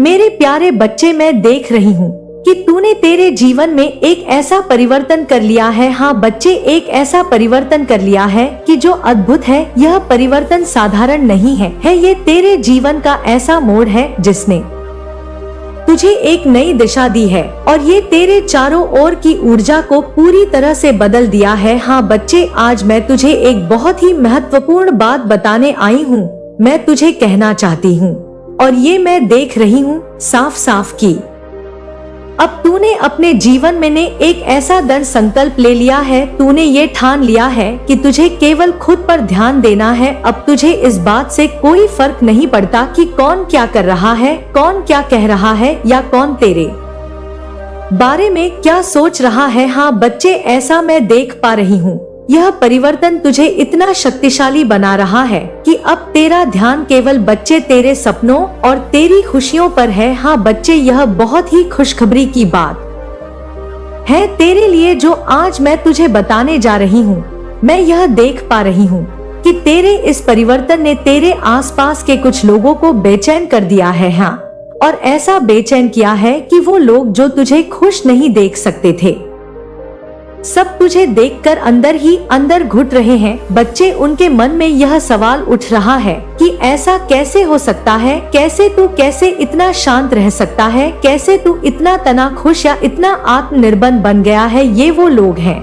मेरे प्यारे बच्चे, मैं देख रही हूँ कि तूने तेरे जीवन में एक ऐसा परिवर्तन कर लिया है। हाँ बच्चे, एक ऐसा परिवर्तन कर लिया है कि जो अद्भुत है। यह परिवर्तन साधारण नहीं है ये तेरे जीवन का ऐसा मोड़ है जिसने तुझे एक नई दिशा दी है और ये तेरे चारों ओर की ऊर्जा को पूरी तरह से बदल दिया है। हाँ बच्चे, आज मैं तुझे एक बहुत ही महत्वपूर्ण बात बताने आई हूँ। मैं तुझे कहना चाहती हूँ और ये मैं देख रही हूँ साफ साफ की अब तूने अपने जीवन में ने एक ऐसा दृढ़ संकल्प ले लिया है। तूने ये ठान लिया है कि तुझे केवल खुद पर ध्यान देना है। अब तुझे इस बात से कोई फर्क नहीं पड़ता कि कौन क्या कर रहा है, कौन क्या कह रहा है या कौन तेरे बारे में क्या सोच रहा है। हाँ बच्चे, ऐसा मैं देख पा रही हूँ। यह परिवर्तन तुझे इतना शक्तिशाली बना रहा है कि अब तेरा ध्यान केवल बच्चे तेरे सपनों और तेरी खुशियों पर है। हाँ बच्चे, यह बहुत ही खुशखबरी की बात है तेरे लिए जो आज मैं तुझे बताने जा रही हूँ। मैं यह देख पा रही हूँ कि तेरे इस परिवर्तन ने तेरे आसपास के कुछ लोगों को बेचैन कर दिया है। हाँ, और ऐसा बेचैन किया है कि वो लोग जो तुझे खुश नहीं देख सकते थे, सब तुझे देखकर अंदर ही अंदर घुट रहे हैं। बच्चे, उनके मन में यह सवाल उठ रहा है कि ऐसा कैसे हो सकता है, कैसे इतना शांत रह सकता है, कैसे तू इतना तना खुश या इतना आत्मनिर्भर बन गया है। ये वो लोग हैं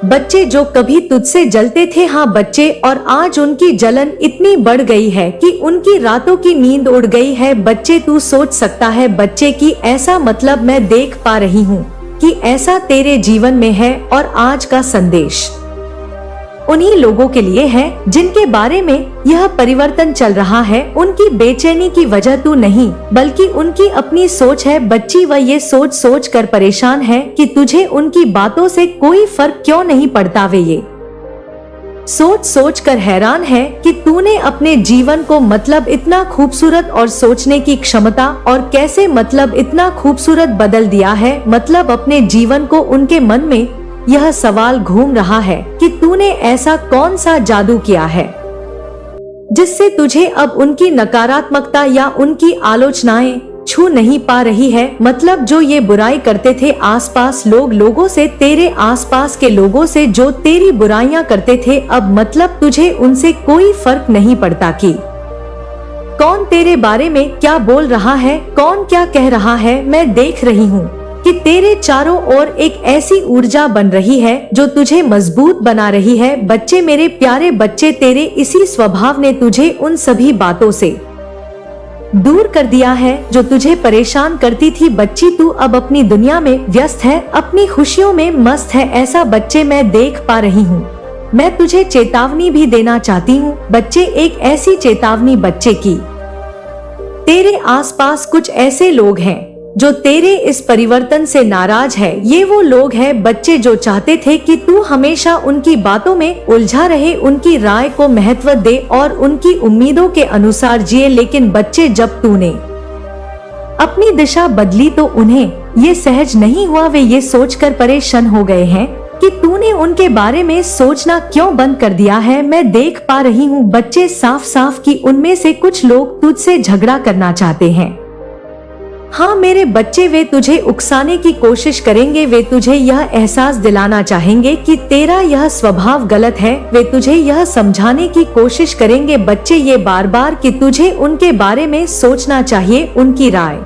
बच्चे जो कभी तुझसे जलते थे। हाँ बच्चे, और आज उनकी जलन इतनी बढ़ गई है कि उनकी रातों की नींद उड़ गई है। बच्चे, तू सोच सकता है बच्चे की ऐसा मतलब मैं देख पा रही हूँ कि ऐसा तेरे जीवन में है। और आज का संदेश उन्हीं लोगों के लिए है जिनके बारे में यह परिवर्तन चल रहा है। उनकी बेचैनी की वजह तू नहीं बल्कि उनकी अपनी सोच है। बच्ची, वह ये सोच कर परेशान है कि तुझे उनकी बातों से कोई फर्क क्यों नहीं पड़ता। वे ये सोच कर हैरान है कि तूने अपने जीवन को मतलब इतना खूबसूरत और सोचने की क्षमता और कैसे मतलब इतना खूबसूरत बदल दिया है। मतलब अपने जीवन को उनके मन में यह सवाल घूम रहा है कि तूने ऐसा कौन सा जादू किया है जिससे तुझे अब उनकी नकारात्मकता या उनकी आलोचनाएं छू नहीं पा रही है। मतलब जो ये बुराई करते थे आसपास लोगों से, तेरे आसपास के लोगों से जो तेरी बुराइयां करते थे, अब मतलब तुझे उनसे कोई फर्क नहीं पड़ता कि कौन तेरे बारे में क्या बोल रहा है, कौन क्या कह रहा है। मैं देख रही हूँ कि तेरे चारों ओर एक ऐसी ऊर्जा बन रही है जो तुझे मजबूत बना रही है। बच्चे, मेरे प्यारे बच्चे, तेरे इसी स्वभाव ने तुझे उन सभी बातों से दूर कर दिया है जो तुझे परेशान करती थी। बच्ची, तू अब अपनी दुनिया में व्यस्त है, अपनी खुशियों में मस्त है। ऐसा बच्चे मैं देख पा रही हूँ। मैं तुझे चेतावनी भी देना चाहती हूँ बच्चे, एक ऐसी चेतावनी बच्चे की तेरे आसपास कुछ ऐसे लोग हैं जो तेरे इस परिवर्तन से नाराज है। ये वो लोग हैं बच्चे जो चाहते थे कि तू हमेशा उनकी बातों में उलझा रहे, उनकी राय को महत्व दे और उनकी उम्मीदों के अनुसार जिए। लेकिन बच्चे, जब तूने अपनी दिशा बदली तो उन्हें ये सहज नहीं हुआ। वे ये सोचकर परेशान हो गए हैं कि तूने उनके बारे में सोचना क्यों बंद कर दिया है। मैं देख पा रही हूँ बच्चे साफ साफ कि उनमें से कुछ लोग तुझसे झगड़ा करना चाहते हैं। हाँ मेरे बच्चे, वे तुझे उकसाने की कोशिश करेंगे। वे तुझे यह एहसास दिलाना चाहेंगे कि तेरा यह स्वभाव गलत है। वे तुझे यह समझाने की कोशिश करेंगे बच्चे ये बार बार कि तुझे उनके बारे में सोचना चाहिए, उनकी राय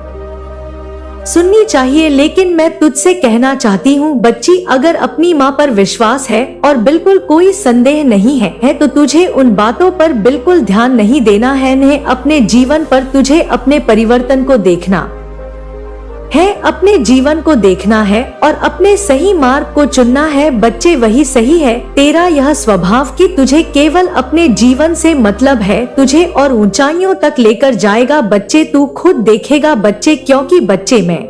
सुननी चाहिए। लेकिन मैं तुझसे कहना चाहती हूँ बच्ची, अगर अपनी माँ पर विश्वास है और बिल्कुल कोई संदेह नहीं है तो तुझे उन बातों पर बिल्कुल ध्यान नहीं देना है। नहीं, अपने जीवन पर तुझे अपने परिवर्तन को देखना है, अपने जीवन को देखना है और अपने सही मार्ग को चुनना है। बच्चे, वही सही है तेरा यह स्वभाव कि तुझे केवल अपने जीवन से मतलब है, तुझे और ऊंचाइयों तक लेकर जाएगा। बच्चे, तू खुद देखेगा बच्चे, क्योंकि बच्चे मैं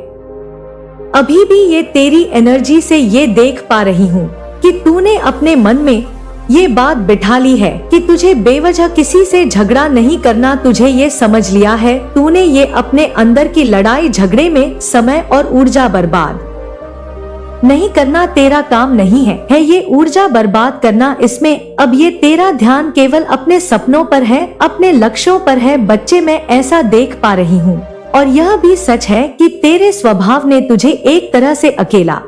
अभी भी ये तेरी एनर्जी से ये देख पा रही हूँ कि तूने अपने मन में ये बात बिठा ली है कि तुझे बेवजह किसी से झगड़ा नहीं करना। तुझे ये समझ लिया है, तूने ये अपने अंदर की लड़ाई झगड़े में समय और ऊर्जा बर्बाद नहीं करना तेरा काम नहीं है ये ऊर्जा बर्बाद करना। इसमें अब ये तेरा ध्यान केवल अपने सपनों पर है, अपने लक्ष्यों पर है। बच्चे, मैं ऐसा देख पा रही हूँ और यह भी सच है कि तेरे स्वभाव ने तुझे एक तरह से अकेला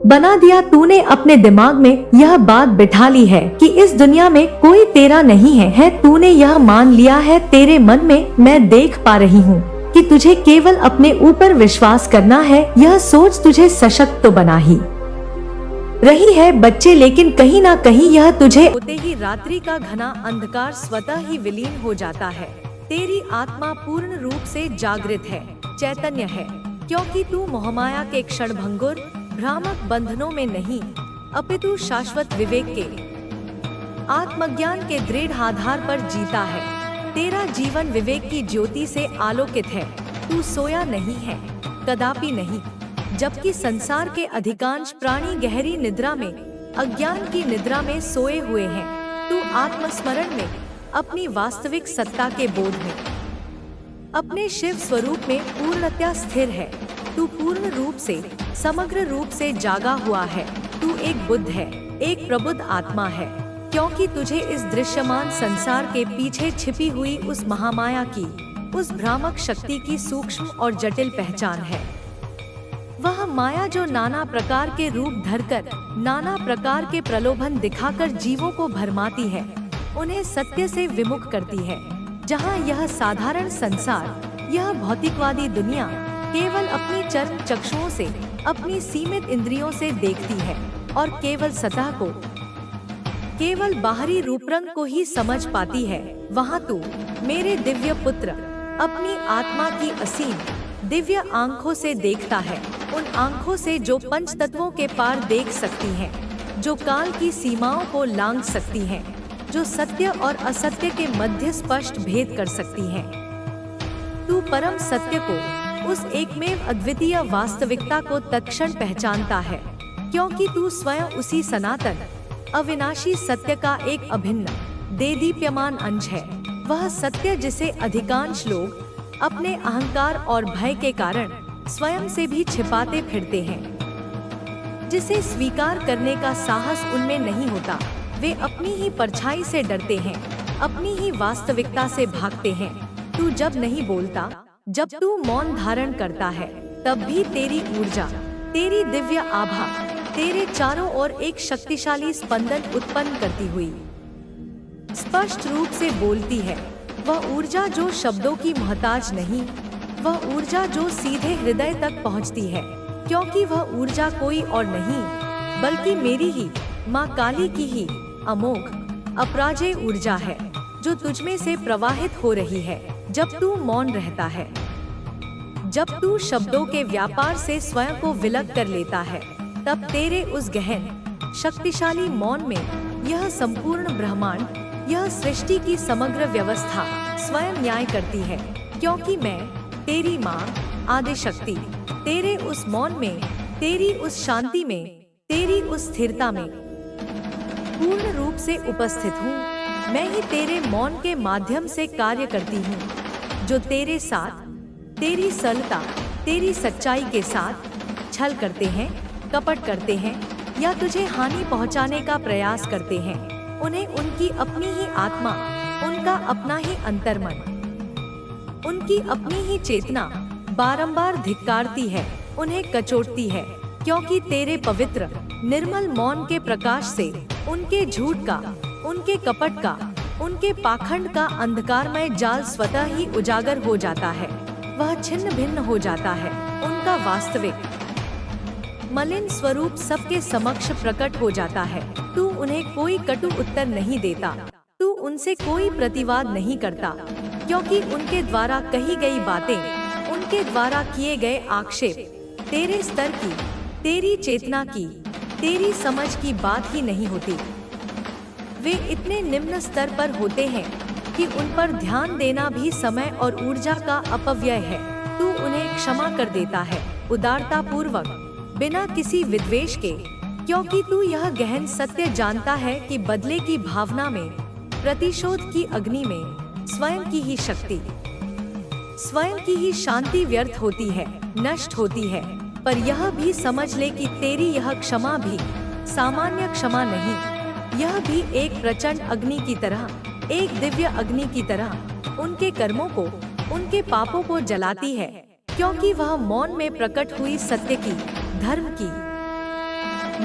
बना दिया। तूने अपने दिमाग में यह बात बिठा ली है कि इस दुनिया में कोई तेरा नहीं है। तूने यह मान लिया है। तेरे मन में मैं देख पा रही हूँ कि तुझे केवल अपने ऊपर विश्वास करना है। यह सोच तुझे सशक्त तो बना ही रही है बच्चे, लेकिन कहीं ना कहीं यह तुझे होते ही रात्रि का घना अंधकार स्वतः ही विलीन हो जाता है। तेरी आत्मा पूर्ण रूप से जागृत है, चैतन्य है, क्योंकि तू मोहमाया के क्षणभंगुर भ्रामक बंधनों में नहीं, अपितु शाश्वत विवेक के आत्मज्ञान के दृढ़ आधार पर जीता है। तेरा जीवन विवेक की ज्योति से आलोकित है। तू सोया नहीं है, कदापि नहीं। जबकि संसार के अधिकांश प्राणी गहरी निद्रा में, अज्ञान की निद्रा में सोए हुए हैं, तू आत्मस्मरण में, अपनी वास्तविक सत्ता के बोध में, अपने शिव स्वरूप में पूर्णतया स्थिर है। तू पूर्ण रूप से, समग्र रूप से जागा हुआ है। तू एक बुद्ध है, एक प्रबुद्ध आत्मा है, क्योंकि तुझे इस दृश्यमान संसार के पीछे छिपी हुई उस महामाया की, उस भ्रामक शक्ति की सूक्ष्म और जटिल पहचान है। वह माया जो नाना प्रकार के रूप धरकर, नाना प्रकार के प्रलोभन दिखाकर जीवों को भरमाती है, उन्हें सत्य से विमुख करती है। जहाँ यह साधारण संसार, यह भौतिकवादी दुनिया केवल अपनी चर्म चक्षुओं से, अपनी सीमित इंद्रियों से देखती है और केवल सतह को, केवल बाहरी रूपरंग को ही समझ पाती है, वहाँ तू मेरे दिव्य पुत्र अपनी आत्मा की असीम दिव्य आंखों से देखता है। उन आंखों से जो पंच तत्वों के पार देख सकती हैं, जो काल की सीमाओं को लांघ सकती हैं, जो सत्य और असत्य के मध्य स्पष्ट भेद कर सकती हैं। तू परम सत्य को, उस एकमेव अद्वितीय वास्तविकता को तत्क्षण पहचानता है, क्योंकि तू स्वयं उसी सनातन अविनाशी सत्य का एक अभिन्न देदीप्यमान अंश है। वह सत्य जिसे अधिकांश लोग अपने अहंकार और भय के कारण स्वयं से भी छिपाते फिरते हैं, जिसे स्वीकार करने का साहस उनमें नहीं होता। वे अपनी ही परछाई से डरते हैं, अपनी ही वास्तविकता से भागते हैं। तू जब नहीं बोलता, जब तू मौन धारण करता है, तब भी तेरी ऊर्जा, तेरी दिव्य आभा तेरे चारों ओर एक शक्तिशाली स्पंदन उत्पन्न करती हुई स्पष्ट रूप से बोलती है। वह ऊर्जा जो शब्दों की मोहताज नहीं, वह ऊर्जा जो सीधे हृदय तक पहुंचती है, क्योंकि वह ऊर्जा कोई और नहीं बल्कि मेरी ही माँ काली की ही अमोघ अपराजेय ऊर्जा है, जो तुझमें से प्रवाहित हो रही है जब तू मौन रहता है। जब तू शब्दों के व्यापार से स्वयं को विलग कर लेता है, तब तेरे उस गहन शक्तिशाली मौन में यह संपूर्ण ब्रह्मांड, यह सृष्टि की समग्र व्यवस्था स्वयं न्याय करती है। क्योंकि मैं तेरी माँ आदिशक्ति तेरे उस मौन में, तेरी उस शांति में, तेरी उस स्थिरता में पूर्ण रूप से उपस्थित हूँ। मैं ही तेरे मौन के माध्यम से कार्य करती हूँ, जो तेरे साथ, तेरी सरलता, तेरी सच्चाई के साथ छल करते हैं, कपट करते हैं या तुझे हानि पहुँचाने का प्रयास करते हैं, उन्हें उनकी अपनी ही आत्मा, उनका अपना ही अंतर्मन, उनकी अपनी ही चेतना बारंबार धिक्कारती है, उन्हें कचोटती है। क्योंकि तेरे पवित्र निर्मल मौन के प्रकाश से उनके झूठ का, उनके कपट का, उनके पाखंड का अंधकारमय जाल स्वतः ही उजागर हो जाता है। वह छिन्न भिन्न हो जाता है। उनका वास्तविक मलिन स्वरूप सबके समक्ष प्रकट हो जाता है। तू उन्हें कोई कटु उत्तर नहीं देता, तू उनसे कोई प्रतिवाद नहीं करता, क्योंकि उनके द्वारा कही गई बातें, उनके द्वारा किए गए आक्षेप तेरे स्तर की, तेरी चेतना की, तेरी समझ की बात ही नहीं होती। वे इतने निम्न स्तर पर होते हैं कि उन पर ध्यान देना भी समय और ऊर्जा का अपव्यय है। तू उन्हें क्षमा कर देता है, उदारता पूर्वक, बिना किसी विद्वेष के, क्योंकि तू यह गहन सत्य जानता है कि बदले की भावना में, प्रतिशोध की अग्नि में स्वयं की ही शक्ति, स्वयं की ही शांति व्यर्थ होती है, नष्ट होती है। पर यह भी समझ ले कि तेरी यह क्षमा भी सामान्य क्षमा नहीं, यह भी एक प्रचंड अग्नि की तरह, एक दिव्य अग्नि की तरह उनके कर्मों को, उनके पापों को जलाती है, क्योंकि वह मौन में प्रकट हुई सत्य की, धर्म की,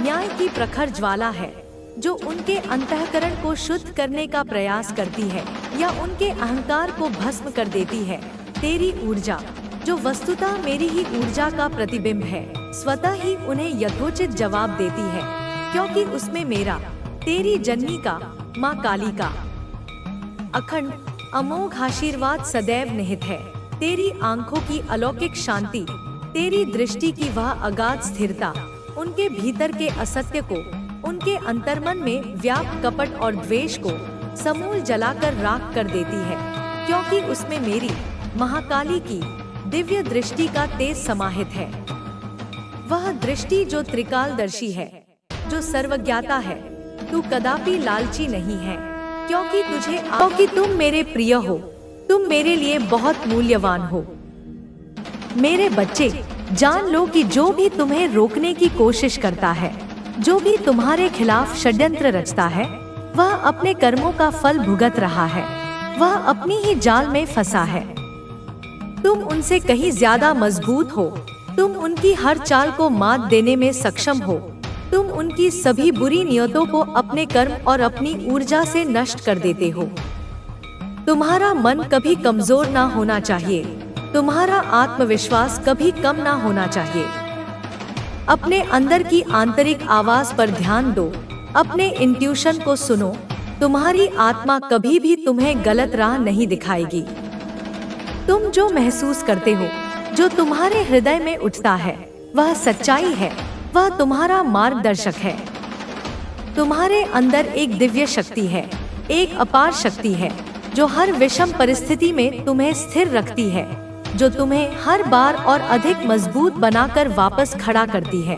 न्याय की प्रखर ज्वाला है, जो उनके अंतःकरण को शुद्ध करने का प्रयास करती है या उनके अहंकार को भस्म कर देती है। तेरी ऊर्जा, जो वस्तुतः मेरी ही ऊर्जा का प्रतिबिंब है, स्वतः ही उन्हें यथोचित जवाब देती है, क्योंकि उसमें मेरा, तेरी जननी का, माँ काली का अखंड अमोघ आशीर्वाद सदैव निहित है। तेरी आंखों की अलौकिक शांति, तेरी दृष्टि की वह अगाध स्थिरता, उनके भीतर के असत्य को, उनके अंतर्मन में व्याप्त कपट और द्वेष को समूल जलाकर राख कर देती है, क्योंकि उसमें मेरी, महाकाली की दिव्य दृष्टि का तेज समाहित है। वह दृष्टि जो त्रिकालदर्शी है, जो सर्वज्ञाता है। तू कदापि लालची नहीं है, क्योंकि तुम मेरे प्रिय हो, तुम मेरे लिए बहुत मूल्यवान हो। मेरे बच्चे, जान लो कि जो भी तुम्हें रोकने की कोशिश करता है, जो भी तुम्हारे खिलाफ षड्यंत्र रचता है, वह अपने कर्मों का फल भुगत रहा है, वह अपनी ही जाल में फंसा है। तुम उनसे कहीं ज्यादा मजबूत हो, तुम उनकी हर चाल को मात देने में सक्षम हो, तुम उनकी सभी बुरी नियतों को अपने कर्म और अपनी ऊर्जा से नष्ट कर देते हो। तुम्हारा मन कभी कमजोर ना होना चाहिए, तुम्हारा आत्मविश्वास कभी कम ना होना चाहिए। अपने अंदर की आंतरिक आवाज पर ध्यान दो, अपने इंट्यूशन को सुनो। तुम्हारी आत्मा कभी भी तुम्हें गलत राह नहीं दिखाएगी। तुम जो महसूस करते हो, जो तुम्हारे हृदय में उठता है, वह सच्चाई है, वह तुम्हारा मार्गदर्शक है। तुम्हारे अंदर एक दिव्य शक्ति है, एक अपार शक्ति है, जो हर विषम परिस्थिति में तुम्हें स्थिर रखती है, जो तुम्हें हर बार और अधिक मजबूत बनाकर वापस खड़ा करती है।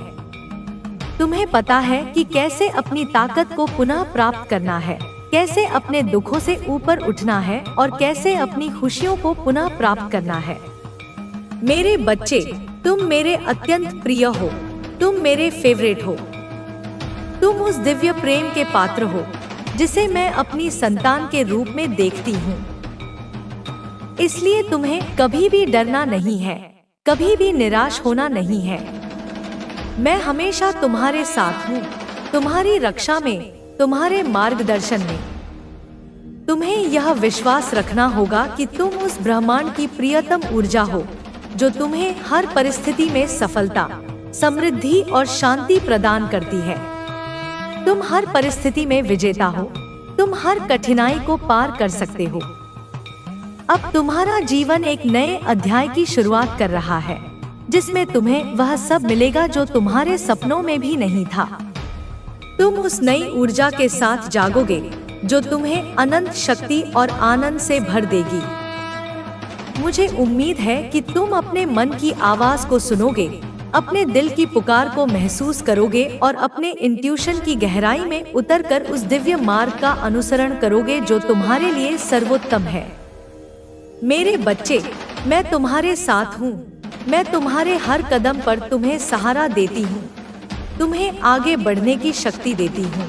तुम्हें पता है कि कैसे अपनी ताकत को पुनः प्राप्त करना है, कैसे अपने दुखों से ऊपर उठना है और कैसे अपनी खुशियों को पुनः प्राप्त करना है। मेरे बच्चे, तुम मेरे अत्यंत प्रिय हो, तुम मेरे फेवरेट हो। तुम उस दिव्य प्रेम के पात्र हो, जिसे मैं अपनी संतान के रूप में देखती हूँ। इसलिए तुम्हें कभी भी डरना नहीं है, कभी भी निराश होना नहीं है। मैं हमेशा तुम्हारे साथ हूँ, तुम्हारी रक्षा में, तुम्हारे मार्गदर्शन में। तुम्हें यह विश्वास रखना होगा कि तुम उस ब्रह्मांड की प्रियतम ऊर्जा हो, जो तुम्हें हर परिस्थिति में सफलता, समृद्धि और शांति प्रदान करती है। तुम हर परिस्थिति में विजेता हो, तुम हर कठिनाई को पार कर सकते हो। अब तुम्हारा जीवन एक नए अध्याय की शुरुआत कर रहा है, जिसमें तुम्हें वह सब मिलेगा जो तुम्हारे सपनों में भी नहीं था। तुम उस नई ऊर्जा के साथ जागोगे, जो तुम्हें अनंत शक्ति और आनंद से भर देगी। मुझे उम्मीद है कि तुम अपने मन की आवाज को सुनोगे, अपने दिल की पुकार को महसूस करोगे और अपने इंट्यूशन की गहराई में उतरकर उस दिव्य मार्ग का अनुसरण करोगे जो तुम्हारे लिए सर्वोत्तम है। मेरे बच्चे, मैं तुम्हारे साथ हूँ। मैं तुम्हारे हर कदम पर तुम्हें सहारा देती हूँ, तुम्हें आगे बढ़ने की शक्ति देती हूँ।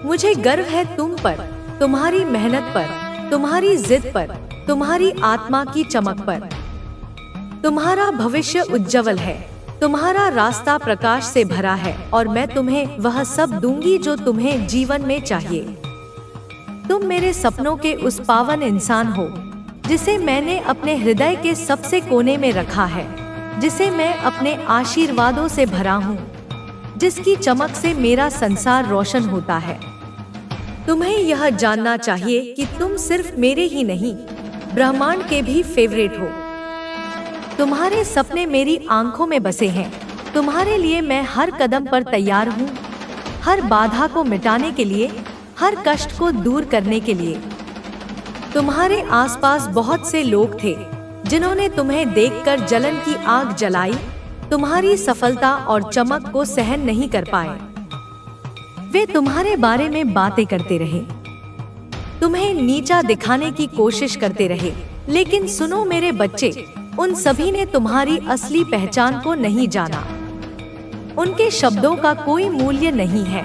मुझे गर्व है तुम पर, तुम्हारी मेहनत पर, तुम्हारी जिद पर, तुम्हारी आत्मा की चमक पर। तुम्हारा भविष्य उज्जवल है, तुम्हारा रास्ता प्रकाश से भरा है और मैं तुम्हें वह सब दूंगी जो तुम्हें जीवन में चाहिए। तुम मेरे सपनों के उस पावन इंसान हो, जिसे मैंने अपने हृदय के सबसे कोने में रखा है, जिसे मैं अपने आशीर्वादों से भरा हूँ, जिसकी चमक से मेरा संसार रोशन होता है। तुम्हें यह जानना चाहिए कि तुम सिर्फ मेरे ही नहीं, ब्रह्मांड के भी फेवरेट हो। तुम्हारे सपने मेरी आंखों में बसे हैं। तुम्हारे लिए मैं हर कदम पर तैयार हूँ, हर बाधा को मिटाने के लिए, हर कष्ट को दूर करने के लिए। तुम्हारे आसपास बहुत से लोग थे जिन्होंने तुम्हें देखकर जलन की आग जलाई, तुम्हारी सफलता और चमक को सहन नहीं कर पाए। वे तुम्हारे बारे में बातें करते रहे, तुम्हें नीचा दिखाने की कोशिश करते रहे, लेकिन सुनो मेरे बच्चे, उन सभी ने तुम्हारी असली पहचान को नहीं जाना। उनके शब्दों का कोई मूल्य नहीं है,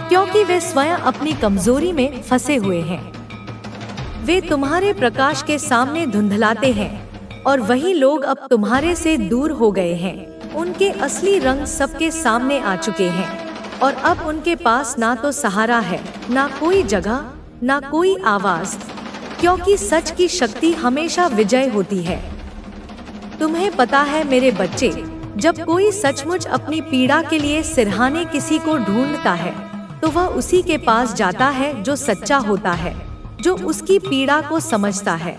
क्योंकि वे स्वयं अपनी कमजोरी में फंसे हुए हैं। वे तुम्हारे प्रकाश के सामने धुंधलाते हैं और वही लोग अब तुम्हारे से दूर हो गए हैं। उनके असली रंग सबके सामने आ चुके हैं और अब उनके पास ना तो सहारा है, ना कोई जगह, ना कोई आवाज, क्योंकि सच की शक्ति हमेशा विजय होती है। तुम्हें पता है मेरे बच्चे, जब कोई सचमुच अपनी पीड़ा के लिए सिरहाने किसी को ढूंढता है तो वह उसी के पास जाता है जो सच्चा होता है, जो उसकी पीड़ा को समझता है।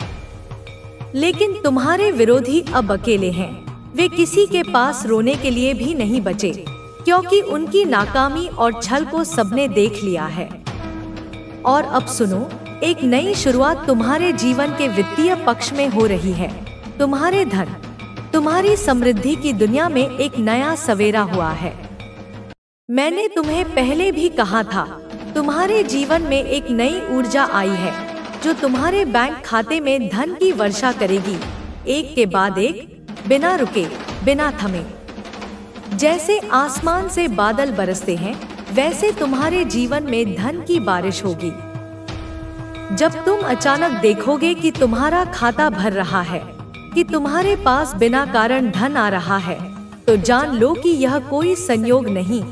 लेकिन तुम्हारे विरोधी अब अकेले हैं। वे किसी के पास रोने के लिए भी नहीं बचे, क्योंकि उनकी नाकामी और छल को सबने देख लिया है। और अब सुनो, एक नई शुरुआत तुम्हारे जीवन के वित्तीय पक्ष में हो रही है। तुम्हारे धन, तुम्हारी समृद्धि की दुनिया में एक नया सवेरा हुआ है। मैंने तुम्हें पहले भी कहा था, तुम्हारे जीवन में एक नई ऊर्जा आई है जो तुम्हारे बैंक खाते में धन की वर्षा करेगी, एक के बाद एक, बिना रुके, बिना थमे। जैसे आसमान से बादल बरसते हैं, वैसे तुम्हारे जीवन में धन की बारिश होगी। जब तुम अचानक देखोगे कि तुम्हारा खाता भर रहा है, कि तुम्हारे पास बिना कारण धन आ रहा है, तो जान लो कि यह कोई संयोग नहीं,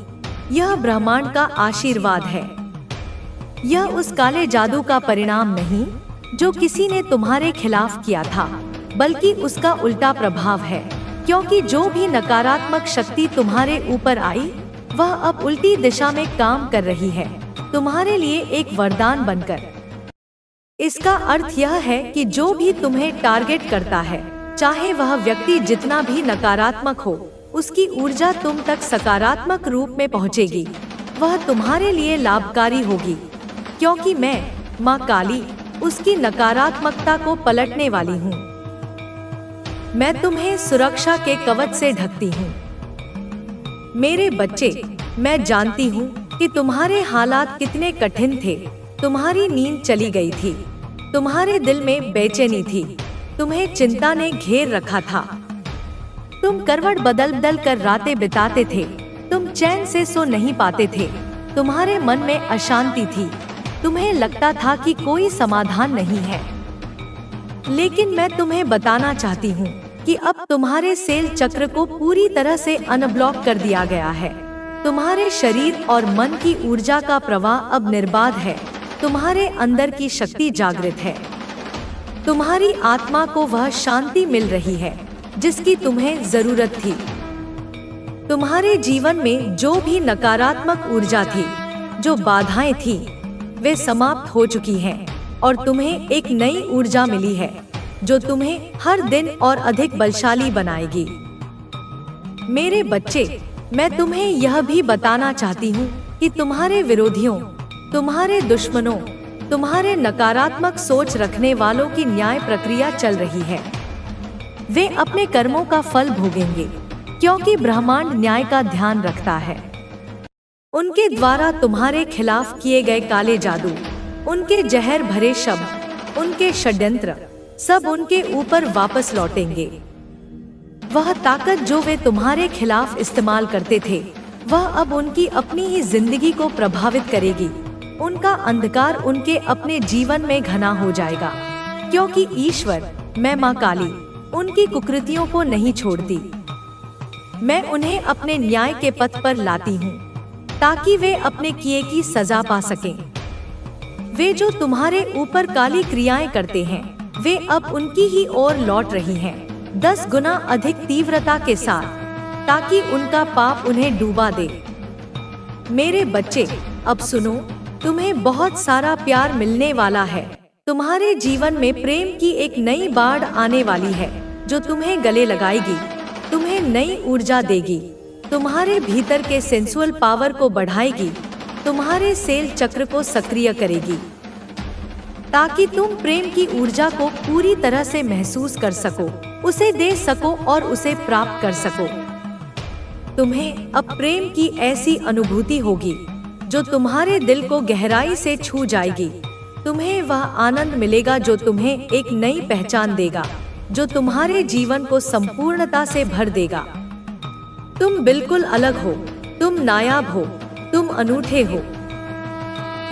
यह ब्रह्मांड का आशीर्वाद है। यह उस काले जादू का परिणाम नहीं जो किसी ने तुम्हारे खिलाफ किया था, बल्कि उसका उल्टा प्रभाव है, क्योंकि जो भी नकारात्मक शक्ति तुम्हारे ऊपर आई, वह अब उल्टी दिशा में काम कर रही है, तुम्हारे लिए एक वरदान बनकर। इसका अर्थ यह है कि जो भी तुम्हें टारगेट करता है, चाहे वह व्यक्ति जितना भी नकारात्मक हो, उसकी ऊर्जा तुम तक सकारात्मक रूप में पहुंचेगी। वह तुम्हारे लिए लाभकारी होगी, क्योंकि मैं, माँ काली, उसकी नकारात्मकता को पलटने वाली हूँ। मैं तुम्हें सुरक्षा के कवच से ढकती हूँ। मेरे बच्चे, मैं जानती हूँ कि तुम्हारे हालात कितने कठिन थे। तुम्हारी नींद चली गई थी, तुम्हारे दिल में बेचैनी थी, तुम्हें चिंता ने घेर रखा था। तुम करवट बदल बदल कर रातें बिताते थे, तुम चैन से सो नहीं पाते थे, तुम्हारे मन में अशांति थी, तुम्हें लगता था कि कोई समाधान नहीं है। लेकिन मैं तुम्हें बताना चाहती हूँ कि अब तुम्हारे सेल चक्र को पूरी तरह से अनब्लॉक कर दिया गया है। तुम्हारे शरीर और मन की ऊर्जा का प्रवाह अब निर्बाध है। तुम्हारे अंदर की शक्ति जागृत है। तुम्हारी आत्मा को वह शांति मिल रही है जिसकी तुम्हें जरूरत थी। तुम्हारे जीवन में जो भी नकारात्मक ऊर्जा थी, जो बाधाएं थी, वे समाप्त हो चुकी हैं और तुम्हें एक नई ऊर्जा मिली है जो तुम्हें हर दिन और अधिक बलशाली बनाएगी। मेरे बच्चे, मैं तुम्हें यह भी बताना चाहती हूँ कि तुम्हारे विरोधियों, तुम्हारे दुश्मनों, तुम्हारे नकारात्मक सोच रखने वालों की न्याय प्रक्रिया चल रही है। वे अपने कर्मों का फल भोगेंगे, क्योंकि ब्रह्मांड न्याय का ध्यान रखता है। उनके द्वारा तुम्हारे खिलाफ किए गए काले जादू, उनके जहर भरे शब्द, उनके षड्यंत्र, सब उनके ऊपर वापस लौटेंगे। वह ताकत जो वे तुम्हारे खिलाफ इस्तेमाल करते थे, वह अब उनकी अपनी ही जिंदगी को प्रभावित करेगी। उनका अंधकार उनके अपने जीवन में घना हो जाएगा, क्योंकि ईश्वर, मैं माँ काली, उनकी कुकृतियों को नहीं छोड़ती। मैं उन्हें अपने न्याय के पथ पर लाती हूँ, ताकि वे अपने किए की सजा पा सकें। वे जो तुम्हारे ऊपर काली क्रियाएं करते हैं, वे अब उनकी ही ओर लौट रही हैं, 10 गुना अधिक तीव्रता के साथ, ताकि उनका पाप उन्हें डूबा दे। मेरे बच्चे, अब सुनो, तुम्हें बहुत सारा प्यार मिलने वाला है। तुम्हारे जीवन में प्रेम की एक नई बाढ़ आने वाली है, जो तुम्हें गले लगाएगी, तुम्हें नई ऊर्जा देगी, तुम्हारे भीतर के सेंसुअल पावर को बढ़ाएगी, तुम्हारे सेल चक्र को सक्रिय करेगी, ताकि तुम प्रेम की ऊर्जा को पूरी तरह से महसूस कर सको, उसे दे सको और उसे प्राप्त कर सको। तुम्हें अब प्रेम की ऐसी अनुभूति होगी जो तुम्हारे दिल को गहराई से छू जाएगी। तुम्हें वह आनंद मिलेगा जो तुम्हें एक नई पहचान देगा, जो तुम्हारे जीवन को संपूर्णता से भर देगा। तुम बिल्कुल अलग हो, तुम नायाब हो, तुम अनूठे हो,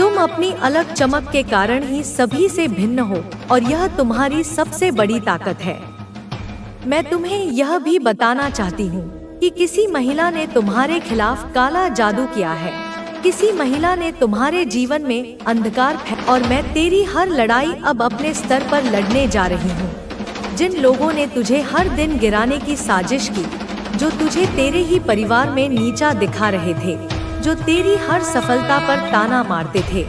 तुम अपनी अलग चमक के कारण ही सभी से भिन्न हो और यह तुम्हारी सबसे बड़ी ताकत है। मैं तुम्हें यह भी बताना चाहती हूँ कि किसी महिला ने तुम्हारे खिलाफ काला जादू किया है। किसी महिला ने तुम्हारे जीवन में अंधकार और मैं तेरी हर लड़ाई अब अपने स्तर पर लड़ने जा रही हूँ। जिन लोगों ने तुझे हर दिन गिराने की साजिश की, जो तुझे तेरे ही परिवार में नीचा दिखा रहे थे, जो तेरी हर सफलता पर ताना मारते थे,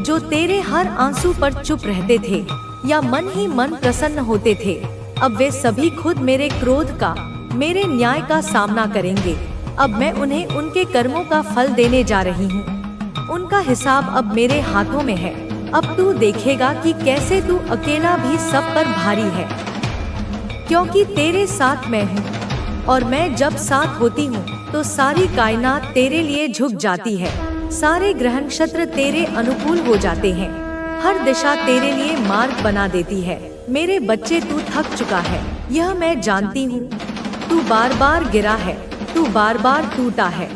जो तेरे हर आंसू पर चुप रहते थे या मन ही मन प्रसन्न होते थे, अब वे सभी खुद मेरे क्रोध का, मेरे न्याय का सामना करेंगे। अब मैं उन्हें उनके कर्मों का फल देने जा रही हूँ। उनका हिसाब अब मेरे हाथों में है। अब तू देखेगा कि कैसे तू अकेला भी सब पर भारी है, क्योंकि तेरे साथ मैं हूँ और मैं जब साथ होती हूँ तो सारी कायनात तेरे लिए झुक जाती है। सारे ग्रह नक्षत्र तेरे अनुकूल हो जाते हैं। हर दिशा तेरे लिए मार्ग बना देती है। मेरे बच्चे, तू थक चुका है, यह मैं जानती हूँ। तू बार बार गिरा है, तू बार बार टूटा है,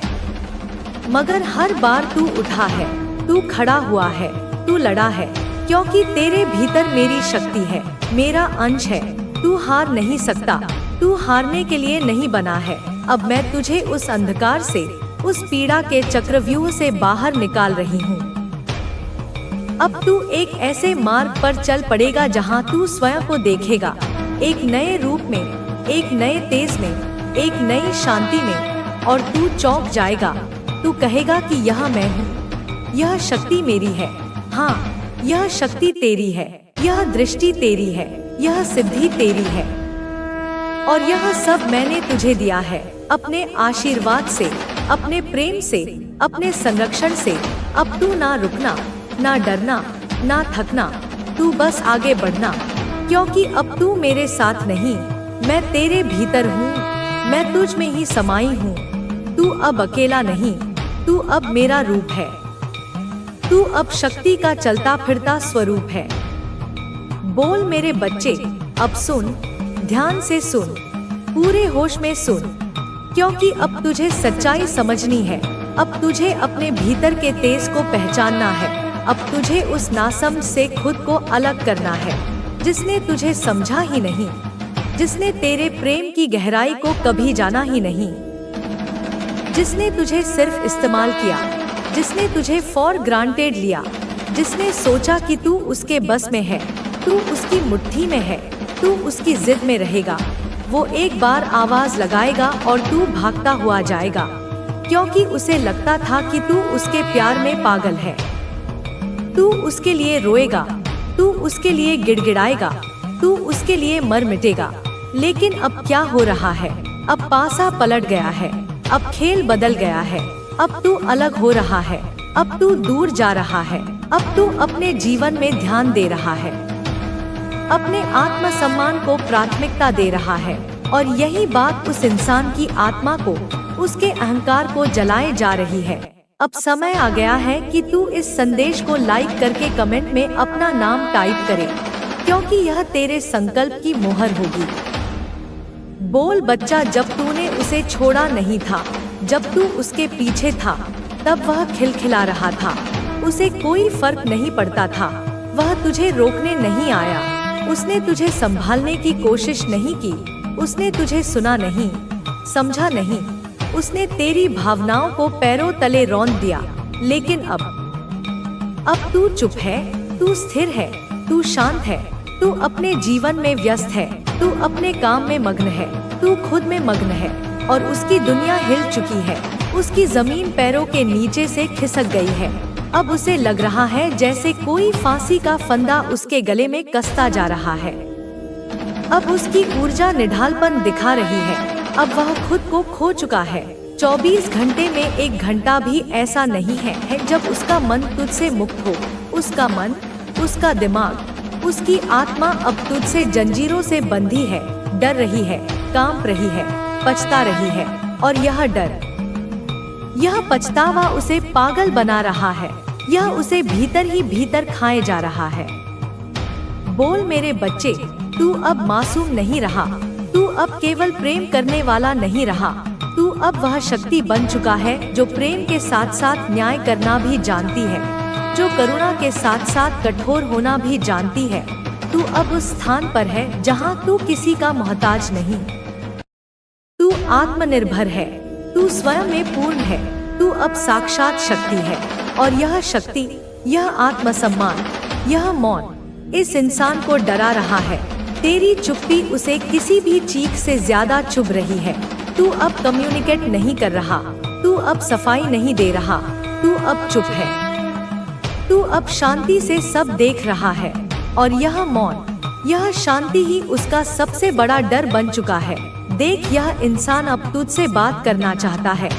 मगर हर बार तू उठा है, तू खड़ा हुआ है, तू लड़ा है, क्योंकि तेरे भीतर मेरी शक्ति है, मेरा अंश है। तू हार नहीं सकता, तू हारने के लिए नहीं बना है। अब मैं तुझे उस अंधकार से, उस पीड़ा के चक्रव्यूह से बाहर निकाल रही हूँ। अब तू एक ऐसे मार्ग पर चल पड़ेगा जहाँ तू स्वयं को देखेगा, एक नए रूप में, एक नए तेज में, एक नई शांति में, और तू चौंक जाएगा। तू कहेगा कि यह मैं हूँ, यह शक्ति मेरी है। हाँ, यह शक्ति तेरी है, यह दृष्टि तेरी है, यह सिद्धि तेरी है, और यह सब मैंने तुझे दिया है अपने आशीर्वाद से, अपने प्रेम से, अपने संरक्षण से। अब तू ना रुकना, ना डरना, ना थकना, तू बस आगे बढ़ना, क्योंकि अब तू मेरे साथ नहीं, मैं तेरे भीतर हूँ, मैं तुझ में ही समाई हूँ। तू अब अकेला नहीं, तू अब मेरा रूप है, तू अब शक्ति का चलता फिरता स्वरूप है। बोल मेरे बच्चे, अब सुन, ध्यान से सुन, पूरे होश में सुन, क्योंकि अब तुझे सच्चाई समझनी है। अब तुझे अपने भीतर के तेज को पहचानना है। अब तुझे उस नासमझ से खुद को अलग करना है, जिसने तुझे समझा ही नहीं, जिसने तेरे प्रेम की गहराई को कभी जाना ही नहीं, जिसने तुझे सिर्फ इस्तेमाल किया, जिसने तुझे फॉर ग्रांटेड लिया, जिसने सोचा कि तू उसके बस में है, तू उसकी मुट्ठी में है, तू उसकी जिद में रहेगा। वो एक बार आवाज लगाएगा और तू भागता हुआ जाएगा, क्योंकि उसे लगता था कि तू उसके प्यार में पागल है। तू उसके लिए रोएगा, तू उसके लिए गिड़गिड़ाएगा, तू उसके लिए मर मिटेगा। लेकिन अब क्या हो रहा है? अब पासा पलट गया है, अब खेल बदल गया है। अब तू अलग हो रहा है, अब तू दूर जा रहा है, अब तू अपने जीवन में ध्यान दे रहा है, अपने आत्मसम्मान को प्राथमिकता दे रहा है, और यही बात उस इंसान की आत्मा को, उसके अहंकार को जलाए जा रही है। अब समय आ गया है कि तू इस संदेश को लाइक करके कमेंट में अपना नाम टाइप करे, क्योंकि यह तेरे संकल्प की मोहर होगी। बोल बच्चा, जब तूने उसे छोड़ा नहीं था, जब तू उसके पीछे था, तब वह खिलखिला रहा था, उसे कोई फर्क नहीं पड़ता था, वह तुझे रोकने नहीं आया, उसने तुझे संभालने की कोशिश नहीं की, उसने तुझे सुना नहीं, समझा नहीं, उसने तेरी भावनाओं को पैरों तले रौंद दिया। लेकिन अब तू चुप है, तू स्थिर है, तू शांत है, तू अपने जीवन में व्यस्त है, तू अपने काम में मग्न है, तू खुद में मग्न है, और उसकी दुनिया हिल चुकी है, उसकी जमीन पैरों के नीचे से खिसक गई है। अब उसे लग रहा है जैसे कोई फांसी का फंदा उसके गले में कसता जा रहा है। अब उसकी ऊर्जा निढालपन दिखा रही है, अब वह खुद को खो चुका है। 24 घंटे में 1 घंटा भी ऐसा नहीं है जब उसका मन तुझसे मुक्त हो। उसका मन, उसका दिमाग, उसकी आत्मा अब तुझसे जंजीरों से बंधी है, डर रही है, कांप रही है, पछता रही है, और यह डर, यह पछतावा उसे पागल बना रहा है, यह उसे भीतर ही भीतर खाए जा रहा है। बोल मेरे बच्चे, तू अब मासूम नहीं रहा, तू अब केवल प्रेम करने वाला नहीं रहा, तू अब वह शक्ति बन चुका है जो प्रेम के साथ साथ न्याय करना भी जानती है, जो करुणा के साथ साथ कठोर होना भी जानती है। तू अब उस स्थान पर है जहाँ तू किसी का मोहताज नहीं। तू आत्मनिर्भर है, तू स्वयं में पूर्ण है। तू अब साक्षात शक्ति है और यह शक्ति, यह आत्मसम्मान, यह मौन इस इंसान को डरा रहा है। तेरी चुप्पी उसे किसी भी चीख से ज्यादा चुभ रही है। तू अब कम्युनिकेट नहीं कर रहा, तू अब सफाई नहीं दे रहा, तू अब चुप है। तू अब शांति से सब देख रहा है और यह मौन, यह शांति ही उसका सबसे बड़ा डर बन चुका है। देख, यह इंसान अब तुझसे बात करना चाहता है।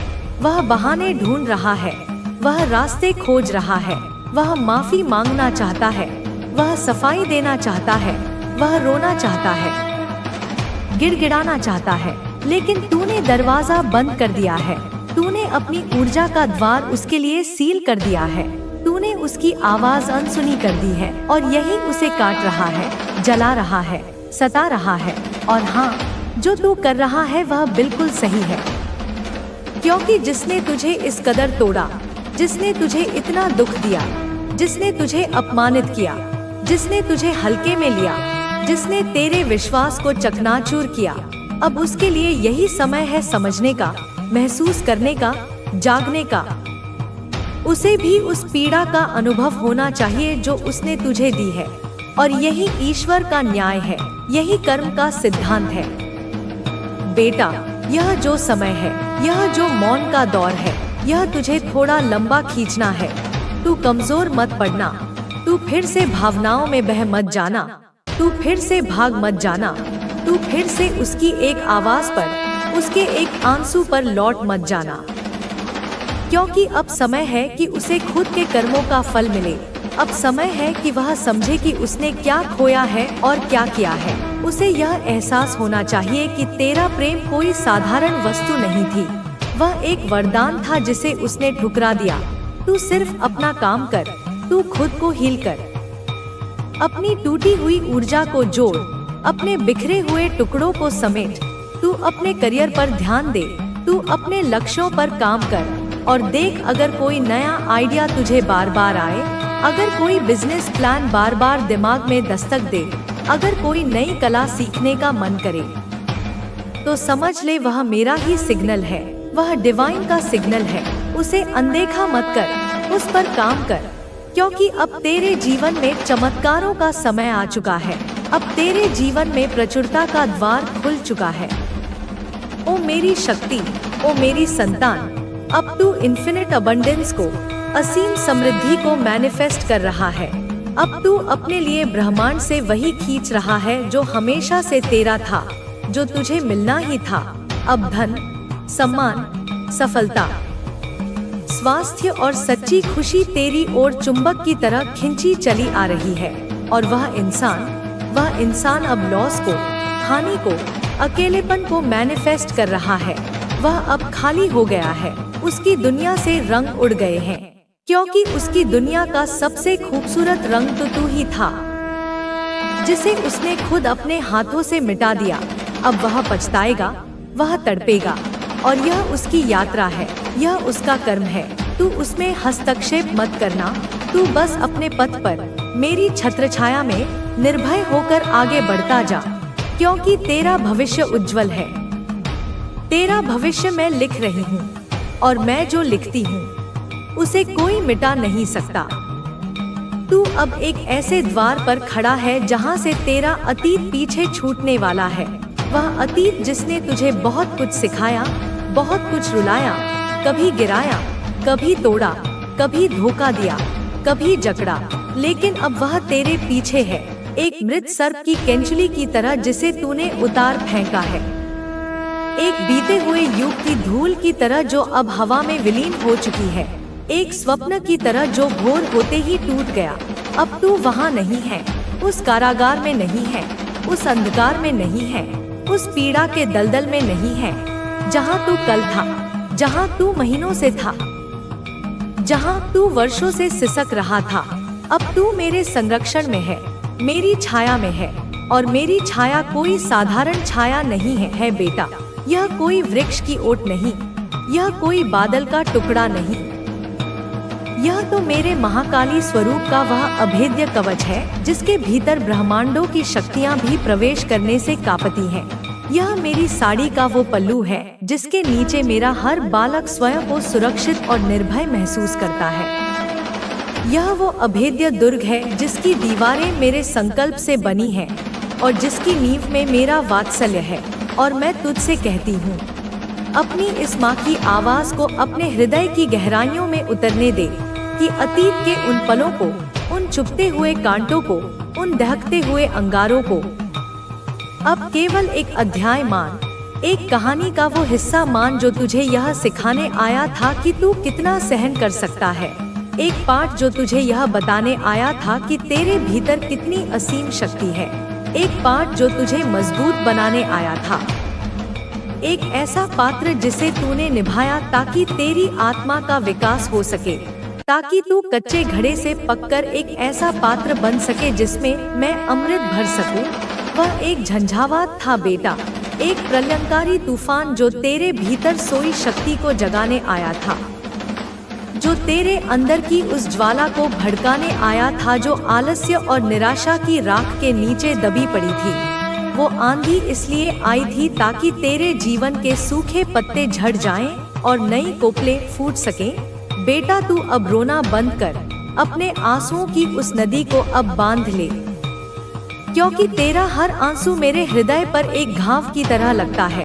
वह बहाने ढूंढ रहा है, वह रास्ते खोज रहा है, वह माफी मांगना चाहता है, वह सफाई देना चाहता है, वह रोना चाहता है, गिड़गिड़ाना चाहता है, लेकिन तूने दरवाजा बंद कर दिया है। तूने अपनी ऊर्जा का द्वार उसके लिए सील कर दिया है। तूने उसकी आवाज अनसुनी कर दी है और यही उसे काट रहा है, जला रहा है, सता रहा है। और हाँ, जो तू कर रहा है वह बिल्कुल सही है, क्योंकि जिसने तुझे इस कदर तोड़ा, जिसने तुझे इतना दुख दिया, जिसने तुझे अपमानित किया, जिसने तुझे हल्के में लिया, जिसने तेरे विश्वास को चकनाचूर किया, अब उसके लिए यही समय है समझने का, महसूस करने का, जागने का। उसे भी उस पीड़ा का अनुभव होना चाहिए जो उसने तुझे दी है, और यही ईश्वर का न्याय है, यही कर्म का सिद्धांत है। बेटा, यह जो समय है, यह जो मौन का दौर है, यह तुझे थोड़ा लंबा खींचना है। तू कमजोर मत पड़ना, तू फिर से भावनाओं में बह मत जाना, तू फिर से भाग मत जाना, तू फिर से उसकी एक आवाज पर, उसके एक आंसू पर लौट मत जाना। क्योंकि अब समय है कि उसे खुद के कर्मों का फल मिले। अब समय है कि वह समझे कि उसने क्या खोया है और क्या किया है। उसे यह एहसास होना चाहिए कि तेरा प्रेम कोई साधारण वस्तु नहीं थी, वह एक वरदान था जिसे उसने ठुकरा दिया। तू सिर्फ अपना काम कर, तू खुद को हील कर, अपनी टूटी हुई ऊर्जा को जोड़, अपने बिखरे हुए टुकड़ों को समेट। तू अपने करियर पर ध्यान दे, तू अपने लक्ष्यों पर काम कर और देख, अगर कोई नया आइडिया तुझे बार बार आए, अगर कोई बिजनेस प्लान बार बार दिमाग में दस्तक दे, अगर कोई नई कला सीखने का मन करे, तो समझ ले वह मेरा ही सिग्नल है, वह डिवाइन का सिग्नल है। उसे अनदेखा मत कर, उस पर काम कर, क्योंकि अब तेरे जीवन में चमत्कारों का समय आ चुका है। अब तेरे जीवन में प्रचुरता का द्वार खुल चुका है। ओ मेरी शक्ति, ओ मेरी संतान, अब तू इन्फिनिट अबंडेंस को, असीम समृद्धि को मैनिफेस्ट कर रहा है। अब तू अपने लिए ब्रह्मांड से वही खींच रहा है जो हमेशा से तेरा था, जो तुझे मिलना ही था। अब धन, सम्मान, सफलता, स्वास्थ्य और सच्ची खुशी तेरी ओर चुंबक की तरह खिंची चली आ रही है। और वह इंसान अब लॉस को, हानि को, अकेलेपन को मैनिफेस्ट कर रहा है। वह अब खाली हो गया है, उसकी दुनिया से रंग उड़ गए हैं, क्योंकि उसकी दुनिया का सबसे खूबसूरत रंग तो तू ही था, जिसे उसने खुद अपने हाथों से मिटा दिया। अब वह पछताएगा, वह तड़पेगा, और यह उसकी यात्रा है, यह उसका कर्म है। तू उसमें हस्तक्षेप मत करना, तू बस अपने पथ पर, मेरी छत्रछाया में निर्भय होकर आगे बढ़ता जा, क्योंकि तेरा भविष्य उज्जवल है। तेरा भविष्य मैं लिख रही हूँ, और मैं जो लिखती हूँ उसे कोई मिटा नहीं सकता। तू अब एक ऐसे द्वार पर खड़ा है जहाँ से तेरा अतीत पीछे छूटने वाला है। वह अतीत जिसने तुझे बहुत कुछ सिखाया, बहुत कुछ रुलाया, कभी गिराया, कभी तोड़ा, कभी धोखा दिया, कभी जकड़ा, लेकिन अब वह तेरे पीछे है, एक मृत सर्प की केंचुली की तरह जिसे तूने उतार फेंका है, एक बीते हुए युग की धूल की तरह जो अब हवा में विलीन हो चुकी है, एक स्वप्न की तरह जो भोर होते ही टूट गया। अब तू वहाँ नहीं है, उस कारागार में नहीं है, उस अंधकार में नहीं है, उस पीड़ा के दलदल में नहीं है, जहाँ तू कल था, जहाँ तू महीनों से था, जहाँ तू वर्षों से सिसक रहा था। अब तू मेरे संरक्षण में है, मेरी छाया में है, और मेरी छाया कोई साधारण छाया नहीं है बेटा। यह कोई वृक्ष की ओट नहीं, यह कोई बादल का टुकड़ा नहीं, यह तो मेरे महाकाली स्वरूप का वह अभेद्य कवच है जिसके भीतर ब्रह्मांडों की शक्तियाँ भी प्रवेश करने से कांपती हैं। यह मेरी साड़ी का वो पल्लू है जिसके नीचे मेरा हर बालक स्वयं को सुरक्षित और निर्भय महसूस करता है। यह वो अभेद्य दुर्ग है जिसकी दीवारें मेरे संकल्प से बनी हैं और जिसकी नींव में मेरा वात्सल्य है। और मैं तुझसे कहती हूँ, अपनी इस माँ की आवाज को अपने हृदय की गहराइयों में उतरने दे कि अतीत के उन पलों को, उन चुभते हुए कांटों को, उन दहकते हुए अंगारों को अब केवल एक अध्याय मान, एक कहानी का वो हिस्सा मान जो तुझे यह सिखाने आया था कि तू कितना सहन कर सकता है। एक पाठ जो तुझे यह बताने आया था कि तेरे भीतर कितनी असीम शक्ति है। एक पाठ जो तुझे मजबूत बनाने आया था। एक ऐसा पात्र जिसे तूने निभाया ताकि तेरी आत्मा का विकास हो सके, ताकि तू कच्चे घड़े से पककर एक ऐसा पात्र बन सके जिसमें मैं अमृत भर सकूं। वह एक झंझावात था बेटा, एक प्रलयंकारी तूफान जो तेरे भीतर सोई शक्ति को जगाने आया था, जो तेरे अंदर की उस ज्वाला को भड़काने आया था जो आलस्य और निराशा की राख के नीचे दबी पड़ी थी। वो आंधी इसलिए आई थी ताकि तेरे जीवन के सूखे पत्ते झड़ जाएं और नई कोपलें फूट सकें। बेटा तू अब रोना बंद कर, अपने आंसुओं की उस नदी को अब बांध ले, क्योंकि तेरा हर आंसू मेरे हृदय पर एक घाव की तरह लगता है।